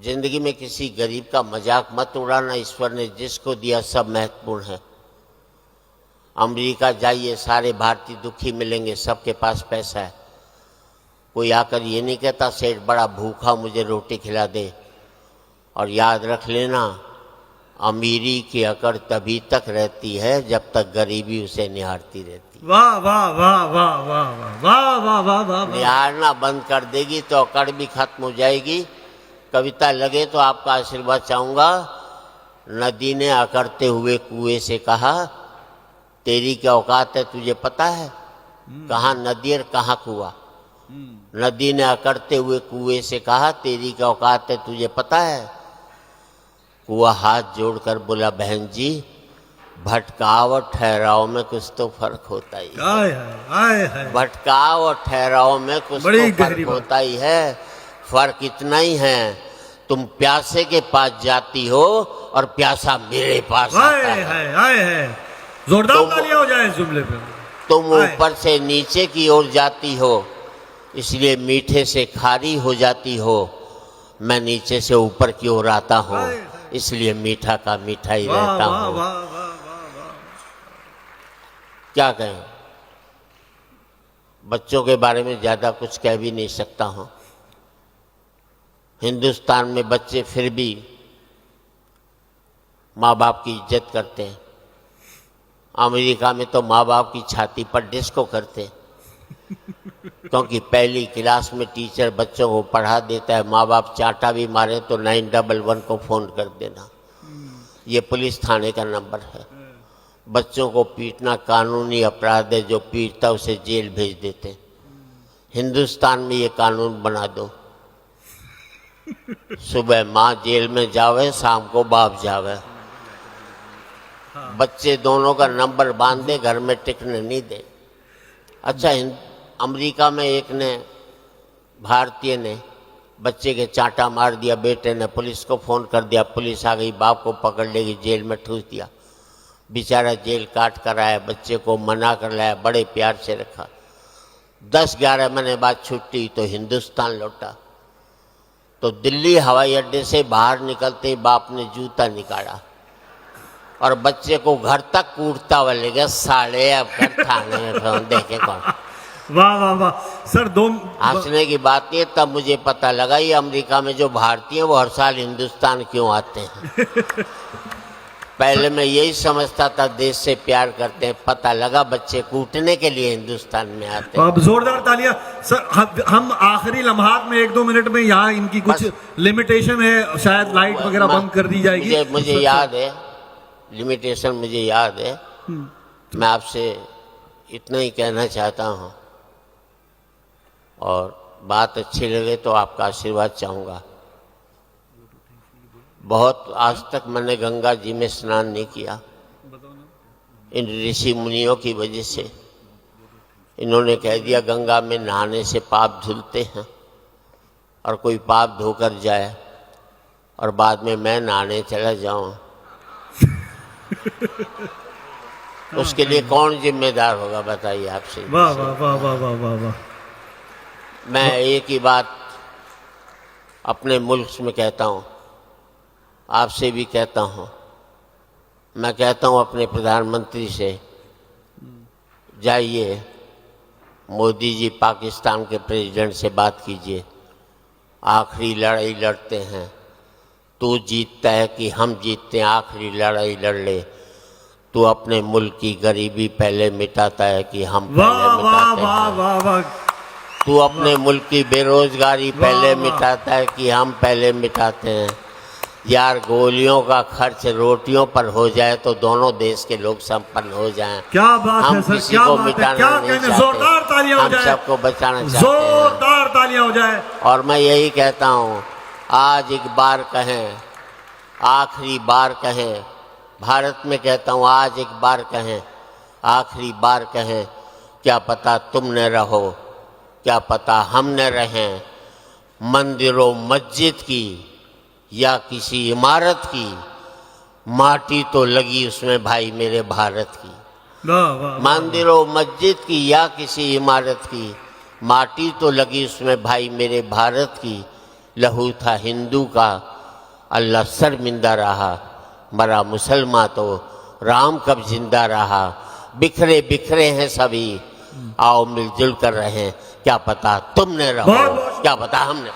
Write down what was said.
जिंदगी में किसी गरीब का मजाक मत उड़ाना। ईश्वर ने जिसको दिया सब महत्वपूर्ण है। अमेरिका जाइए, सारे भारतीय दुखी मिलेंगे, सबके पास पैसा है। कोई आकर ये नहीं कहता सेठ बड़ा भूखा, मुझे रोटी खिला दे। और याद रख लेना, अमीरी की अकड़ तभी तक रहती है जब तक गरीबी उसे निहारती रहती है। वाह वाह वाह वाह वाह वाह वाह वाह वाह। निहारना बंद कर देगी तो अकड़ भी खत्म हो जाएगी। कविता लगे तो आपका आशीर्वाद चाहूंगा। नदी ने अकड़ते हुए कुएं से कहा, तेरी क्या औकात है तुझे पता है? कहाँ नदी और कहाँ कुआं? नदी ने अकड़ते हुए कुएं से कहा, तेरी क्या औकात है तुझे पता है? कुआं हाथ जोड़कर बोला, बहन जी भटकाव और ठहराव में कुछ तो फर्क होता ही है। भटकाव और ठहराव में कुछ तो फर्क होता ही है। फर्क इतना ही है, तुम प्यासे के पास जाती हो और प्यासा मेरे पास आता है। जोरदार तालियां हो जाए इस जुमले पे। तुम ऊपर से नीचे की ओर जाती हो, इसलिए मीठे से खारी हो जाती हो। मैं नीचे से ऊपर की ओर आता हूँ, इसलिए मीठा का मीठा ही रहता हूँ। क्या कहें, बच्चों के बारे में ज्यादा कुछ कह भी नहीं सकता हूँ। हिंदुस्तान में बच्चे फिर भी माँ बाप की इज्जत करते हैं। अमेरिका में तो माँ बाप की छाती पर डिस्को करते हैं, क्योंकि पहली क्लास में टीचर बच्चों को पढ़ा देता है, माँ बाप चांटा भी मारे तो 911 को फोन कर देना, ये पुलिस थाने का नंबर है। बच्चों को पीटना कानूनी अपराध है, जो पीटता उसे जेल भेज देते। हिंदुस्तान में ये कानून बना दो, सुबह माँ जेल में जावे, शाम को बाप जावे। बच्चे दोनों का नंबर बांध दे, घर में टिकने नहीं दे। अच्छा, अमेरिका में एक ने, भारतीय ने बच्चे के चांटा मार दिया, बेटे ने पुलिस को फोन कर दिया, पुलिस आ गई, बाप को पकड़ लेगी, जेल में ठूस दिया। बेचारा जेल काट कर आया, बच्चे को मना कर लाया, बड़े प्यार से रखा। 10-11 महीने बाद छुट्टी तो हिंदुस्तान लौटा, तो दिल्ली हवाई अड्डे से बाहर निकलते ही बाप ने जूता निकाला और बच्चे को घर तक कूटता हुआ ले गया। साले अब घर थाने में फोन देखे कौन। वाह वाह वाह सर। हंसने की बात नहीं, तब मुझे पता लगा ये अमेरिका में जो भारतीय हैं वो हर साल हिंदुस्तान क्यों आते हैं। पहले मैं यही समझता था देश से प्यार करते हैं, पता लगा बच्चे कूटने के लिए हिंदुस्तान में आते हैं। अब जोरदार तालियां सर। हम आखिरी लम्हात में 1-2 मिनट में, यहाँ इनकी कुछ लिमिटेशन है, शायद लाइट वगैरह बंद कर दी जाएगी। मुझे याद है, लिमिटेशन मुझे याद है। मैं आपसे इतना ही कहना चाहता हूँ, और बात अच्छी लगे तो आपका आशीर्वाद चाहूँगा। बहुत आज तक मैंने गंगा जी में स्नान नहीं किया, इन ऋषि मुनियों की वजह से। इन्होंने कह दिया गंगा में नहाने से पाप धुलते हैं, और कोई पाप धोकर जाए और बाद में मैं नहाने चला जाऊं, उसके लिए कौन जिम्मेदार होगा बताइए आपसे। वाह वाह वाह वाह वाह वाह वाह। मैं एक ही बात अपने मुल्क में कहता हूँ, आपसे भी कहता हूँ। मैं कहता हूँ अपने प्रधानमंत्री से, जाइए मोदी जी पाकिस्तान के प्रेसिडेंट से बात कीजिए, आखिरी लड़ाई लड़ते हैं, तू जीतता है कि हम जीतते हैं, आखिरी लड़ाई लड़ ले। तू अपने मुल्क की गरीबी पहले मिटाता है कि हम पहले मिटाते हैं। तू अपने मुल्क की बेरोजगारी पहले मिटाता है कि हम पहले मिटाते हैं। यार, गोलियों का खर्च रोटियों पर हो जाए तो दोनों देश के लोग संपन्न हो जाएं। क्या बात हम है सर, किसी को मिटाना नहीं चाहते, जोरदार तालियां हो जाए, हम सबको बचाना चाहते हैं। जोरदार तालियां हो जाए। और मैं यही कहता हूँ, आज एक बार कहें, आखिरी बार कहें, भारत में कहता हूँ आज एक बार कहें, आखिरी बार कहें, क्या पता तुम न रहो, क्या पता हम न रहें। मंदिरों मस्जिद की या किसी इमारत की, माटी तो लगी उसमें भाई मेरे भारत की। मंदिरों मस्जिद की या किसी इमारत की, माटी तो लगी उसमें भाई मेरे भारत की। लहू था हिंदू का, अल्लाह शर्मिंदा रहा, मरा मुसलमान तो राम कब जिंदा रहा। बिखरे बिखरे हैं सभी, आओ मिलजुल कर रहे हैं, क्या पता तुमने रहो, क्या पता हमने।